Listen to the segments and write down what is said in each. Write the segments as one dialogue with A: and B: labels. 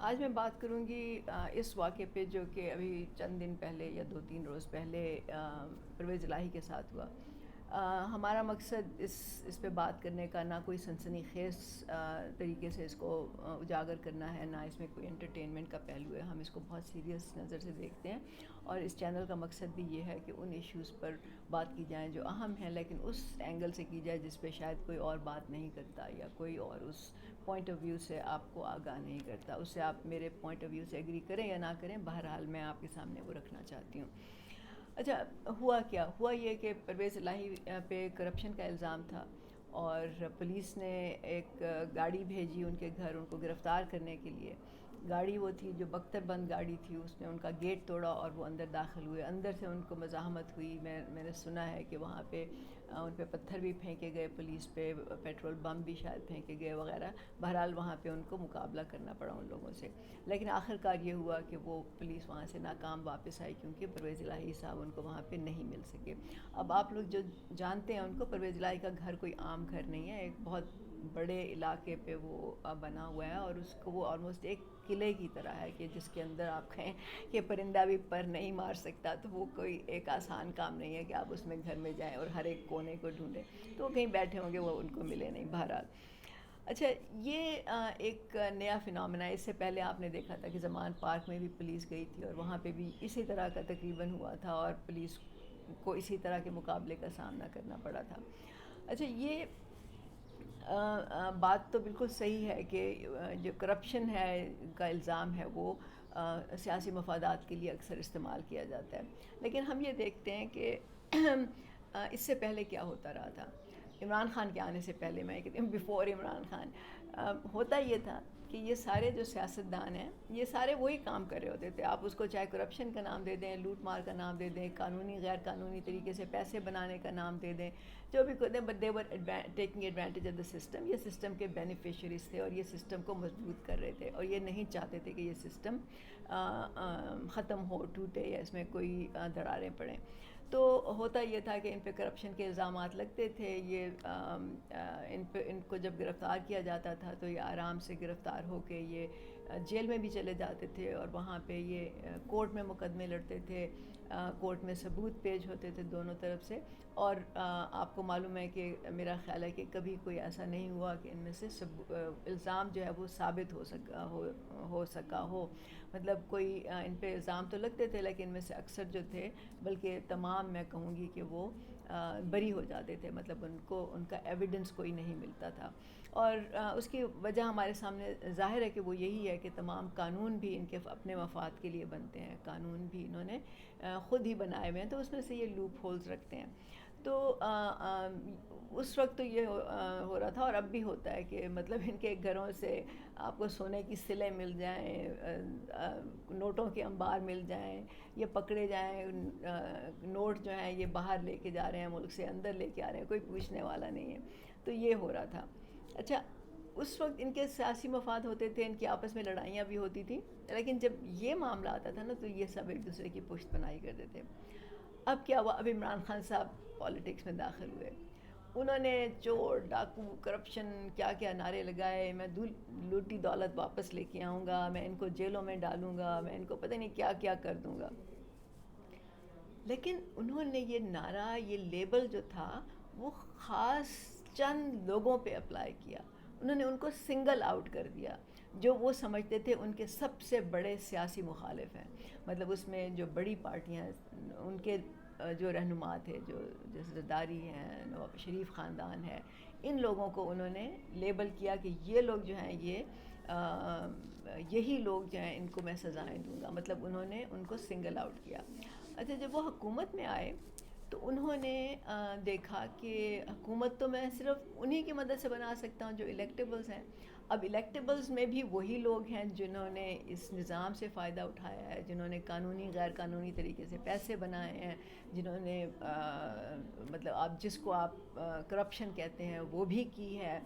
A: آج میں بات کروں گی اس واقعے پہ جو کہ ابھی چند دن پہلے یا 2-3 روز پہلے پرویز الہی کے ساتھ ہوا۔ ہمارا مقصد اس پہ بات کرنے کا نہ کوئی سنسنی خیز طریقے سے اس کو اجاگر کرنا ہے، نہ اس میں کوئی انٹرٹینمنٹ کا پہلو ہے۔ ہم اس کو بہت سیریس نظر سے دیکھتے ہیں، اور اس چینل کا مقصد بھی یہ ہے کہ ان ایشوز پر بات کی جائیں جو اہم ہیں، لیکن اس اینگل سے کی جائے جس پہ شاید کوئی اور بات نہیں کرتا، یا کوئی اور اس پوائنٹ آف ویو سے آپ کو آگاہ نہیں کرتا۔ اس سے آپ میرے پوائنٹ آف ویو سے ایگری کریں یا نہ کریں، بہرحال میں آپ کے سامنے وہ رکھنا چاہتی ہوں۔ اچھا، ہوا کیا ہوا؟ یہ کہ پرویز الہی پہ کرپشن کا الزام تھا، اور پولیس نے ایک گاڑی بھیجی ان کے گھر ان کو گرفتار کرنے کے لیے۔ گاڑی وہ تھی جو بختر بند گاڑی تھی، اس نے ان کا گیٹ توڑا اور وہ اندر داخل ہوئے۔ اندر سے ان کو مزاحمت ہوئی، میں نے سنا ہے کہ وہاں پہ ان پہ پتھر بھی پھینکے گئے، پولیس پہ پیٹرول بم بھی شاید پھینکے گئے وغیرہ۔ بہرحال وہاں پہ ان کو مقابلہ کرنا پڑا ان لوگوں سے، لیکن آخرکار یہ ہوا کہ وہ پولیس وہاں سے ناکام واپس آئی، کیونکہ پرویز الہی صاحب ان کو وہاں پہ نہیں مل سکے۔ اب آپ لوگ جو جانتے ہیں ان کو، پرویز الہی کا گھر کوئی عام گھر نہیں ہے، ایک بہت بڑے علاقے پہ وہ بنا ہوا ہے، اور اس کو وہ آلموسٹ ایک قلعے کی طرح ہے کہ جس کے اندر آپ کہیں کہ پرندہ بھی پر نہیں مار سکتا، تو وہ کوئی ایک آسان کام نہیں ہے کہ آپ اس میں گھر میں جائیں اور ہر ایک کونے کو ڈھونڈیں۔ تو وہ کہیں بیٹھے ہوں گے، وہ ان کو ملے نہیں بہرحال۔ اچھا، یہ ایک نیا فنامنا ہے۔ اس سے پہلے آپ نے دیکھا تھا کہ زمان پارک میں بھی پولیس گئی تھی، اور وہاں پہ بھی اسی طرح کا تقریباً ہوا تھا، اور پولیس کو اسی طرح کے مقابلے کا سامنا کرنا پڑا تھا۔ اچھا، یہ بات تو بالکل صحیح ہے کہ جو کرپشن ہے کا الزام ہے وہ سیاسی مفادات کے لیے اکثر استعمال کیا جاتا ہے، لیکن ہم یہ دیکھتے ہیں کہ اس سے پہلے کیا ہوتا رہا تھا۔ عمران خان کے آنے سے پہلے، میں کہتی ہوں بیفور عمران خان، ہوتا یہ تھا کہ یہ سارے جو سیاستدان ہیں یہ سارے وہی کام کر رہے ہوتے تھے۔ آپ اس کو چاہے کرپشن کا نام دے دیں، لوٹ مار کا نام دے دیں، قانونی غیر قانونی طریقے سے پیسے بنانے کا نام دے دیں، جو بھی کرتے ہیں، but they were taking advantage of the system. یہ سسٹم کے بینیفیشریز تھے، اور یہ سسٹم کو مضبوط کر رہے تھے، اور یہ نہیں چاہتے تھے کہ یہ سسٹم ختم ہو، ٹوٹے، یا اس میں کوئی دراڑیں پڑیں۔ تو ہوتا یہ تھا کہ ان پہ کرپشن کے الزامات لگتے تھے، یہ ان کو جب گرفتار کیا جاتا تھا تو یہ آرام سے گرفتار ہو کے یہ جیل میں بھی چلے جاتے تھے، اور وہاں پہ یہ کورٹ میں مقدمے لڑتے تھے، کورٹ میں ثبوت پیش ہوتے تھے دونوں طرف سے، اور آپ کو معلوم ہے کہ میرا خیال ہے کہ کبھی کوئی ایسا نہیں ہوا کہ ان میں سے الزام جو ہے وہ ثابت ہو سکا ہو۔ مطلب کوئی ان پہ الزام تو لگتے تھے، لیکن ان میں سے اکثر جو تھے، بلکہ تمام میں کہوں گی کہ وہ بری ہو جاتے تھے، مطلب ان کو ان کا ایویڈنس کوئی نہیں ملتا تھا۔ اور اس کی وجہ ہمارے سامنے ظاہر ہے کہ وہ یہی ہے کہ تمام قانون بھی ان کے اپنے مفاد کے لیے بنتے ہیں، قانون بھی انہوں نے خود ہی بنائے ہوئے ہیں، تو اس میں سے یہ لوپ ہولز رکھتے ہیں۔ تو اس وقت تو یہ ہو رہا تھا، اور اب بھی ہوتا ہے کہ مطلب ان کے گھروں سے آپ کو سونے کی سلیں مل جائیں، نوٹوں کے انبار مل جائیں، یہ پکڑے جائیں، نوٹ جو ہیں یہ باہر لے کے جا رہے ہیں ملک سے، اندر لے کے آ رہے ہیں، کوئی پوچھنے والا نہیں ہے۔ تو یہ ہو رہا تھا۔ اچھا، اس وقت ان کے سیاسی مفاد ہوتے تھے، ان کی آپس میں لڑائیاں بھی ہوتی تھیں، لیکن جب یہ معاملہ آتا تھا نا تو یہ سب ایک دوسرے کی پشت پناہی کرتے تھے۔ اب کیا ہوا؟ اب عمران خان صاحب پالیٹکس میں داخل ہوئے، انہوں نے چور ڈاکو کرپشن کیا کیا نعرے لگائے، میں لوٹی دولت واپس لے کے آؤں گا، میں ان کو جیلوں میں ڈالوں گا، میں ان کو پتہ نہیں کیا کیا کر دوں گا۔ لیکن انہوں نے یہ نعرہ، یہ لیبل جو تھا وہ خاص چند لوگوں پہ اپلائی کیا، انہوں نے ان کو سنگل آؤٹ کر دیا، جو وہ سمجھتے تھے ان کے سب سے بڑے سیاسی مخالف ہیں۔ مطلب اس میں جو بڑی پارٹیاں، ان کے جو رہنما تھے، جو جیسے زرداری ہیں، نواب شریف خاندان ہے، ان لوگوں کو انہوں نے لیبل کیا کہ یہ لوگ جو ہیں یہی لوگ جو ہیں ان کو میں سزائیں دوں گا، مطلب انہوں نے ان کو سنگل آؤٹ کیا۔ اچھا، جب وہ حکومت میں آئے تو انہوں نے دیکھا کہ حکومت تو میں صرف انہی کی مدد سے بنا سکتا ہوں جو الیکٹیبلز ہیں۔ اب الیکٹیبلز میں بھی وہی لوگ ہیں جنہوں نے اس نظام سے فائدہ اٹھایا ہے، جنہوں نے قانونی غیر قانونی طریقے سے پیسے بنائے ہیں، جنہوں نے مطلب آپ جس کو آپ کرپشن کہتے ہیں وہ بھی کی ہے۔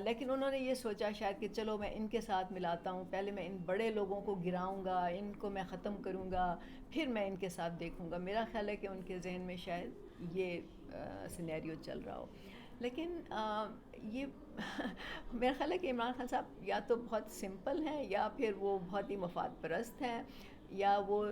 A: لیکن انہوں نے یہ سوچا شاید کہ چلو میں ان کے ساتھ ملاتا ہوں، پہلے میں ان بڑے لوگوں کو گراؤں گا، ان کو میں ختم کروں گا، پھر میں ان کے ساتھ دیکھوں گا۔ میرا خیال ہے کہ ان کے ذہن میں شاید یہ سینیریو چل رہا ہو۔ لیکن یہ میرا خیال ہے کہ عمران خان صاحب یا تو بہت سمپل ہیں، یا پھر وہ بہت ہی مفاد پرست ہیں، یا وہ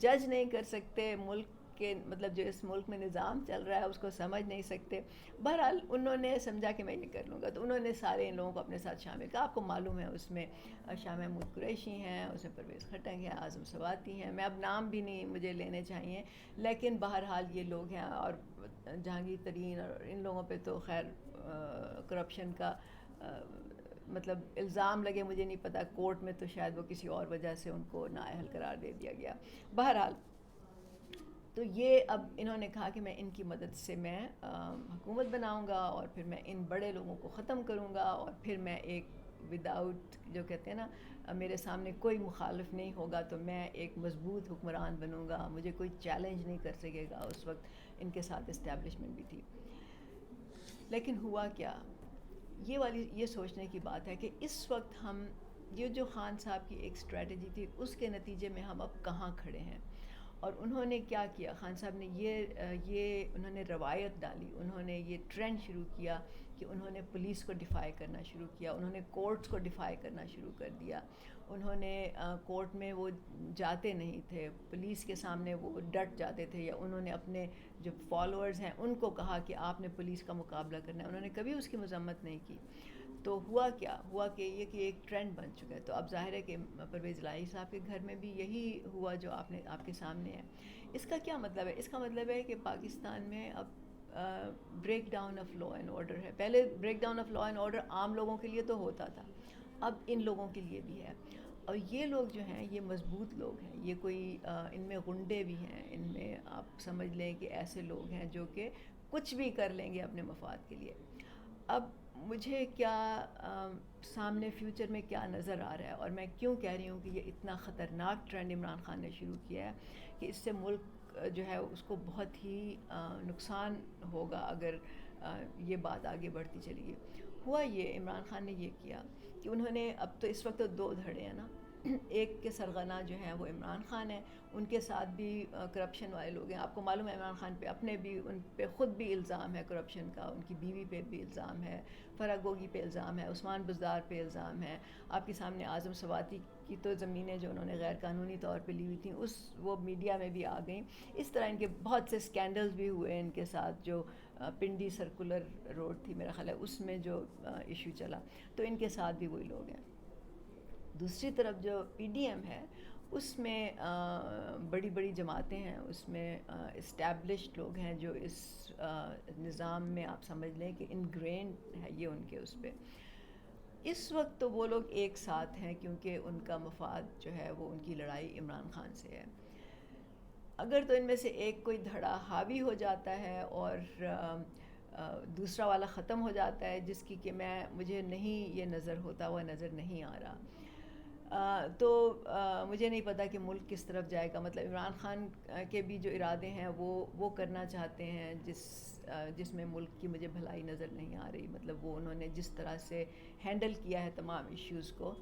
A: جج نہیں کر سکتے ملک کے، مطلب جو اس ملک میں نظام چل رہا ہے اس کو سمجھ نہیں سکتے۔ بہرحال انہوں نے سمجھا کہ میں یہ کر لوں گا، تو انہوں نے سارے ان لوگوں کو اپنے ساتھ شامل کیا۔ آپ کو معلوم ہے اس میں شاہ محمود قریشی ہیں، اس میں پرویز خٹک ہیں، اعظم سواتی ہیں، میں اب نام بھی نہیں مجھے لینے چاہیے، لیکن بہرحال یہ لوگ ہیں۔ اور جہانگیر ترین اور ان لوگوں پہ تو خیر کرپشن کا مطلب الزام لگے مجھے نہیں پتہ، کورٹ میں تو شاید وہ کسی اور وجہ سے ان کو نااہل قرار دے دیا گیا۔ بہرحال تو یہ اب انہوں نے کہا کہ میں ان کی مدد سے میں حکومت بناؤں گا، اور پھر میں ان بڑے لوگوں کو ختم کروں گا، اور پھر میں ایک وداؤٹ، جو کہتے ہیں نا میرے سامنے کوئی مخالف نہیں ہوگا تو میں ایک مضبوط حکمران بنوں گا، مجھے کوئی چیلنج نہیں کر سکے گا۔ اس وقت ان کے ساتھ اسٹیبلشمنٹ بھی تھی، لیکن ہوا کیا؟ یہ سوچنے کی بات ہے کہ اس وقت ہم، یہ جو خان صاحب کی ایک اسٹریٹجی تھی اس کے نتیجے میں ہم اب کہاں کھڑے ہیں۔ اور انہوں نے کیا کیا، خان صاحب نے یہ انہوں نے روایت ڈالی، انہوں نے یہ ٹرینڈ شروع کیا کہ انہوں نے پولیس کو ڈیفائی کرنا شروع کیا، انہوں نے کورٹس کو ڈیفائی کرنا شروع کر دیا۔ انہوں نے کورٹ میں وہ جاتے نہیں تھے، پولیس کے سامنے وہ ڈٹ جاتے تھے، یا انہوں نے اپنے جو فالوورز ہیں ان کو کہا کہ آپ نے پولیس کا مقابلہ کرنا ہے، انہوں نے کبھی اس کی مذمت نہیں کی۔ تو ہوا کیا، ہوا کہ یہ کہ ایک ٹرینڈ بن چکا ہے۔ تو اب ظاہر ہے کہ پرویز الہی صاحب کے گھر میں بھی یہی ہوا جو آپ کے سامنے ہے۔ اس کا کیا مطلب ہے؟ اس کا مطلب ہے کہ پاکستان میں اب break down of law and order ہے۔ پہلے break down of law and order عام لوگوں کے لیے تو ہوتا تھا، اب ان لوگوں کے لیے بھی ہے۔ اور یہ لوگ جو ہیں یہ مضبوط لوگ ہیں، یہ کوئی ان میں غنڈے بھی ہیں، ان میں آپ سمجھ لیں کہ ایسے لوگ ہیں جو کہ کچھ بھی کر لیں گے اپنے مفاد کے لیے۔ اب مجھے کیا سامنے فیوچر میں کیا نظر آ رہا ہے، اور میں کیوں کہہ رہی ہوں کہ یہ اتنا خطرناک ٹرینڈ عمران خان نے شروع کیا ہے کہ اس سے ملک جو ہے اس کو بہت ہی نقصان ہوگا اگر یہ بات آگے بڑھتی چلی گئی۔ ہوا یہ، عمران خان نے یہ کیا کہ انہوں نے، اب تو اس وقت تو دو دھڑے ہیں نا، ایک کے سرغنہ جو ہیں وہ عمران خان ہیں، ان کے ساتھ بھی کرپشن والے لوگ ہیں۔ آپ کو معلوم ہے عمران خان پہ اپنے بھی، ان پہ خود بھی الزام ہے کرپشن کا، ان کی بیوی پہ بھی الزام ہے، فرح گوگی پہ الزام ہے، عثمان بزدار پہ الزام ہے۔ آپ کے سامنے اعظم سواتی کی تو زمینیں جو انہوں نے غیر قانونی طور پہ لی ہوئی تھیں وہ میڈیا میں بھی آ گئیں۔ اس طرح ان کے بہت سے اسکینڈلز بھی ہوئے ان کے ساتھ، جو پنڈی سرکولر روڈ تھی میرا خیال ہے اس میں جو ایشو چلا، تو ان کے ساتھ بھی وہی لوگ ہیں۔ دوسری طرف جو پی ڈی ایم ہے اس میں بڑی بڑی جماعتیں ہیں، اس میں اسٹیبلشڈ لوگ ہیں جو اس نظام میں آپ سمجھ لیں کہ انگرینڈ ہے یہ ان کے اس پہ۔ اس وقت تو وہ لوگ ایک ساتھ ہیں کیونکہ ان کا مفاد جو ہے وہ ان کی لڑائی عمران خان سے ہے۔ اگر تو ان میں سے ایک کوئی دھڑا حاوی ہو جاتا ہے اور دوسرا والا ختم ہو جاتا ہے، جس کی کہ مجھے نہیں یہ نظر ہوتا، وہ نظر نہیں آ رہا، تو مجھے نہیں پتا کہ ملک کس طرف جائے گا۔ مطلب عمران خان کے بھی جو ارادے ہیں وہ کرنا چاہتے ہیں جس میں ملک کی مجھے بھلائی نظر نہیں آ رہی۔ مطلب وہ انہوں نے جس طرح سے ہینڈل کیا ہے تمام ایشوز کو،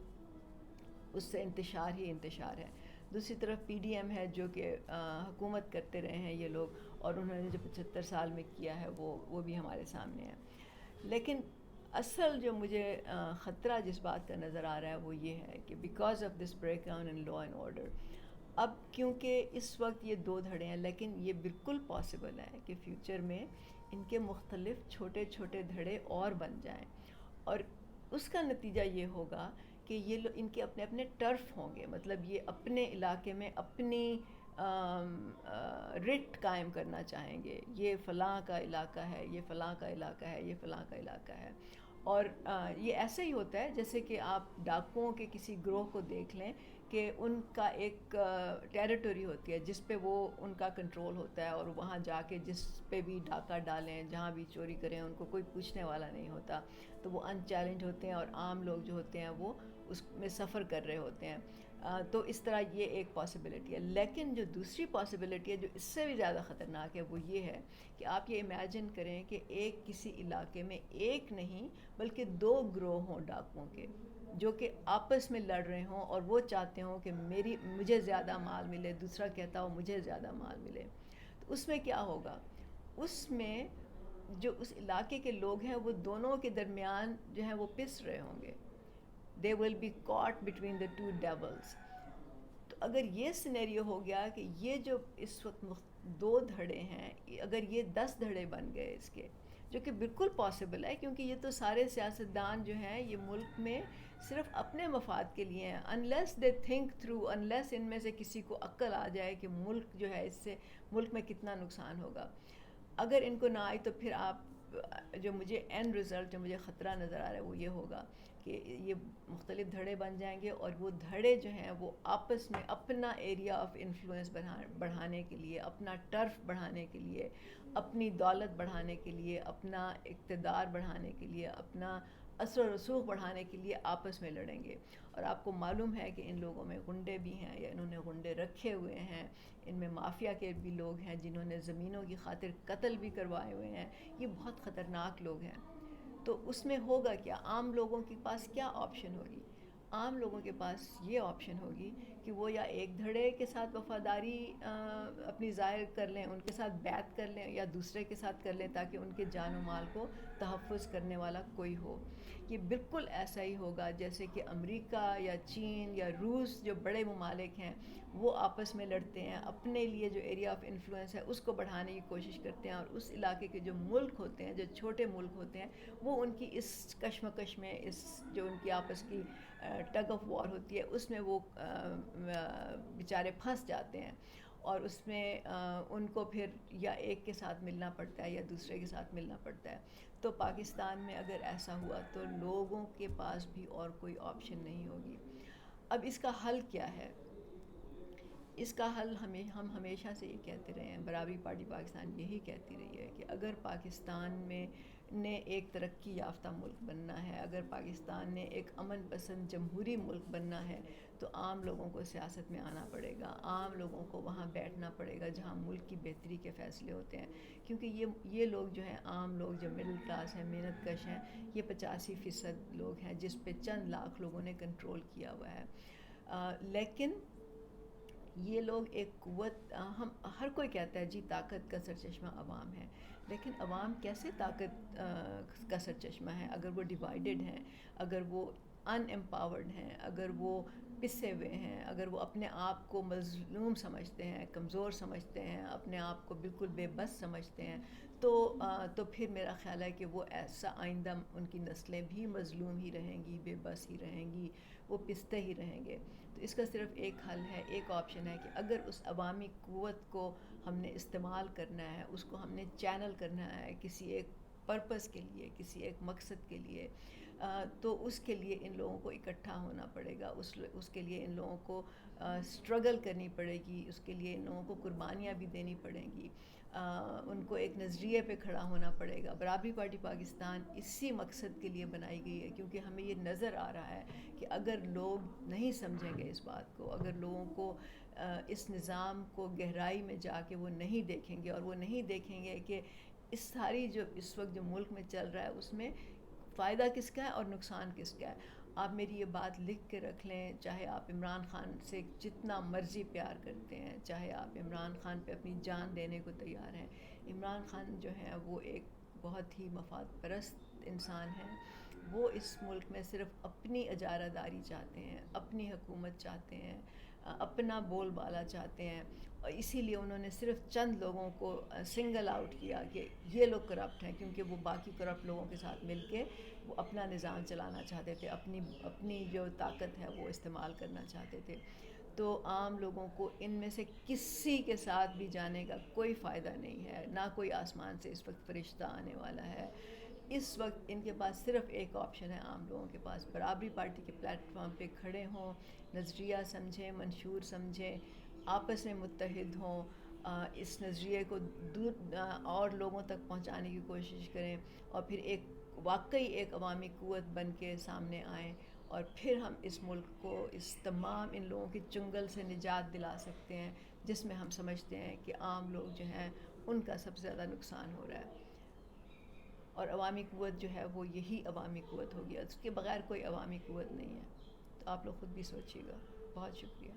A: اس سے انتشار ہی انتشار ہے۔ دوسری طرف پی ڈی ایم ہے جو کہ حکومت کرتے رہے ہیں یہ لوگ، اور انہوں نے جو 75 سال میں کیا ہے وہ بھی ہمارے سامنے ہے۔ لیکن اصل جو مجھے خطرہ جس بات کا نظر آ رہا ہے وہ یہ ہے کہ because of this break down in law and order, اب کیونکہ اس وقت یہ دو دھڑے ہیں، لیکن یہ بالکل پاسبل ہے کہ فیوچر میں ان کے مختلف چھوٹے چھوٹے دھڑے اور بن جائیں، اور اس کا نتیجہ یہ ہوگا کہ یہ ان کے اپنے اپنے ٹرف ہوں گے۔ مطلب یہ اپنے علاقے میں اپنی رٹ قائم کرنا چاہیں گے، یہ فلاں کا علاقہ ہے، یہ فلاں کا علاقہ ہے، یہ فلاں کا علاقہ ہے۔ اور یہ ایسے ہی ہوتا ہے جیسے کہ آپ ڈاکوؤں کے کسی گروہ کو دیکھ لیں کہ ان کا ایک ٹیریٹری ہوتی ہے جس پہ وہ ان کا کنٹرول ہوتا ہے، اور وہاں جا کے جس پہ بھی ڈاکہ ڈالیں، جہاں بھی چوری کریں، ان کو کوئی پوچھنے والا نہیں ہوتا، تو وہ ان چیلنج ہوتے ہیں، اور عام لوگ جو ہوتے ہیں وہ اس میں سفر کر رہے ہوتے ہیں۔ تو اس طرح یہ ایک پاسبلٹی ہے۔ لیکن جو دوسری پاسبلٹی ہے جو اس سے بھی زیادہ خطرناک ہے وہ یہ ہے کہ آپ یہ امیجن کریں کہ ایک کسی علاقے میں ایک نہیں بلکہ دو گروہ ہوں ڈاکوؤں کے، جو کہ آپس میں لڑ رہے ہوں، اور وہ چاہتے ہوں کہ مجھے زیادہ مال ملے، دوسرا کہتا ہو مجھے زیادہ مال ملے۔ تو اس میں کیا ہوگا؟ اس میں جو اس علاقے کے لوگ ہیں وہ دونوں کے درمیان جو ہیں وہ پس رہے ہوں گے. they will be caught between the two devils. تو اگر یہ سینیریو ہو گیا کہ یہ جو اس وقت دو دھڑے ہیں، اگر یہ 10 دھڑے بن گئے اس کے، جو کہ بالکل پاسبل ہے، کیونکہ یہ تو سارے سیاستدان جو ہیں یہ ملک میں صرف اپنے مفاد کے لیے ہیں. unless they think through, unless ان میں سے کسی کو عقل آ جائے کہ ملک جو ہے اس سے ملک میں کتنا نقصان ہوگا، اگر ان کو نہ آئی تو پھر آپ جو مجھے اینڈ رزلٹ جو مجھے خطرہ نظر آ رہا ہے وہ یہ ہوگا کہ یہ مختلف دھڑے بن جائیں گے، اور وہ دھڑے جو ہیں وہ آپس میں اپنا ایریا آف انفلوئنس بڑھانے کے لیے، اپنا ٹرف بڑھانے کے لیے، اپنی دولت بڑھانے کے لیے، اپنا اقتدار بڑھانے کے لیے، اپنا اثر و رسوخ بڑھانے کے لیے آپس میں لڑیں گے. اور آپ کو معلوم ہے کہ ان لوگوں میں غنڈے بھی ہیں، یا انہوں نے غنڈے رکھے ہوئے ہیں، ان میں مافیا کے بھی لوگ ہیں جنہوں نے زمینوں کی خاطر قتل بھی کروائے ہوئے ہیں. یہ بہت خطرناک لوگ ہیں. تو اس میں ہوگا کیا؟ عام لوگوں کے پاس کیا آپشن ہوگی؟ عام لوگوں کے پاس یہ آپشن ہوگی کہ وہ یا ایک دھڑے کے ساتھ وفاداری اپنی ظاہر کر لیں، ان کے ساتھ بیعت کر لیں، یا دوسرے کے ساتھ کر لیں تاکہ ان کے جان و مال کو تحفظ کرنے والا کوئی ہو. یہ بالکل ایسا ہی ہوگا جیسے کہ امریکہ یا چین یا روس جو بڑے ممالک ہیں وہ آپس میں لڑتے ہیں، اپنے لیے جو ایریا آف انفلوئنس ہے اس کو بڑھانے کی کوشش کرتے ہیں، اور اس علاقے کے جو ملک ہوتے ہیں، جو چھوٹے ملک ہوتے ہیں، وہ ان کی اس کشمکش میں، اس جو ان کی آپس کی ٹگ آف وار ہوتی ہے اس میں وہ بیچارے پھنس جاتے ہیں، اور اس میں ان کو پھر یا ایک کے ساتھ ملنا پڑتا ہے یا دوسرے کے ساتھ ملنا پڑتا ہے. تو پاکستان میں اگر ایسا ہوا تو لوگوں کے پاس بھی اور کوئی آپشن نہیں ہوگی. اب اس کا حل کیا ہے؟ اس کا حل ہم ہمیشہ سے یہ کہتے رہے ہیں، برابری پارٹی پاکستان یہی کہتی رہی ہے کہ اگر پاکستان میں نے ایک ترقی یافتہ ملک بننا ہے، اگر پاکستان نے ایک امن پسند جمہوری ملک بننا ہے، تو عام لوگوں کو سیاست میں آنا پڑے گا، عام لوگوں کو وہاں بیٹھنا پڑے گا جہاں ملک کی بہتری کے فیصلے ہوتے ہیں. کیونکہ یہ لوگ جو ہیں، عام لوگ جو مڈل کلاس ہیں، محنت کش ہیں، یہ 85% لوگ ہیں جس پہ چند لاکھ لوگوں نے کنٹرول کیا ہوا ہے. لیکن یہ لوگ ایک قوت، ہم ہر کوئی کہتا ہے جی طاقت کا سرچشمہ عوام ہے، لیکن عوام کیسے طاقت کا سرچشمہ ہے اگر وہ ڈیوائیڈڈ ہیں، اگر وہ ان امپاورڈ ہیں، اگر وہ پسے ہوئے ہیں، اگر وہ اپنے آپ کو مظلوم سمجھتے ہیں، کمزور سمجھتے ہیں، اپنے آپ کو بالکل بے بس سمجھتے ہیں. تو پھر میرا خیال ہے کہ وہ ایسا آئندہ ان کی نسلیں بھی مظلوم ہی رہیں گی، بے بس ہی رہیں گی، وہ پستے ہی رہیں گے. تو اس کا صرف ایک حل ہے، ایک آپشن ہے کہ اگر اس عوامی قوت کو ہم نے استعمال کرنا ہے، اس کو ہم نے چینل کرنا ہے کسی ایک پرپس کے لیے، کسی ایک مقصد کے لیے، تو اس کے لیے ان لوگوں کو اکٹھا ہونا پڑے گا، اس کے لیے ان لوگوں کو اسٹرگل کرنی پڑے گی، اس کے لیے ان لوگوں کو قربانیاں بھی دینی پڑیں گی، ان کو ایک نظریے پہ کھڑا ہونا پڑے گا. برابری پارٹی پاکستان اسی مقصد کے لیے بنائی گئی ہے، کیونکہ ہمیں یہ نظر آ رہا ہے کہ اگر لوگ نہیں سمجھیں گے اس بات کو، اگر لوگوں کو اس نظام کو گہرائی میں جا کے وہ نہیں دیکھیں گے، اور وہ نہیں دیکھیں گے کہ اس ساری جو اس وقت جو ملک میں چل رہا ہے اس میں فائدہ کس کا ہے اور نقصان کس کا ہے. آپ میری یہ بات لکھ کے رکھ لیں، چاہے آپ عمران خان سے جتنا مرضی پیار کرتے ہیں، چاہے آپ عمران خان پہ اپنی جان دینے کو تیار ہیں، عمران خان جو ہیں وہ ایک بہت ہی مفاد پرست انسان ہیں. وہ اس ملک میں صرف اپنی اجارہ داری چاہتے ہیں، اپنی حکومت چاہتے ہیں، اپنا بول بالا چاہتے ہیں، اور اسی لیے انہوں نے صرف چند لوگوں کو سنگل آؤٹ کیا کہ یہ لوگ کرپٹ ہیں، کیونکہ وہ باقی کرپٹ لوگوں کے ساتھ مل کے وہ اپنا نظام چلانا چاہتے تھے، اپنی جو طاقت ہے وہ استعمال کرنا چاہتے تھے. تو عام لوگوں کو ان میں سے کسی کے ساتھ بھی جانے کا کوئی فائدہ نہیں ہے، نہ کوئی آسمان سے اس وقت فرشتہ آنے والا ہے. اس وقت ان کے پاس صرف ایک آپشن ہے، عام لوگوں کے پاس برابری پارٹی کے پلیٹ فارم پہ کھڑے ہوں، نظریہ سمجھیں، منشور سمجھیں، آپس میں متحد ہوں، اس نظریے کو دور اور لوگوں تک پہنچانے کی کوشش کریں، اور پھر ایک واقعی ایک عوامی قوت بن کے سامنے آئیں، اور پھر ہم اس ملک کو اس تمام ان لوگوں کے چنگل سے نجات دلا سکتے ہیں جس میں ہم سمجھتے ہیں کہ عام لوگ جو ہیں ان کا سب سے زیادہ نقصان ہو رہا ہے. اور عوامی قوت جو ہے وہ یہی عوامی قوت ہوگی، اس کے بغیر کوئی عوامی قوت نہیں ہے. تو آپ لوگ خود بھی سوچیے گا. بہت شکریہ.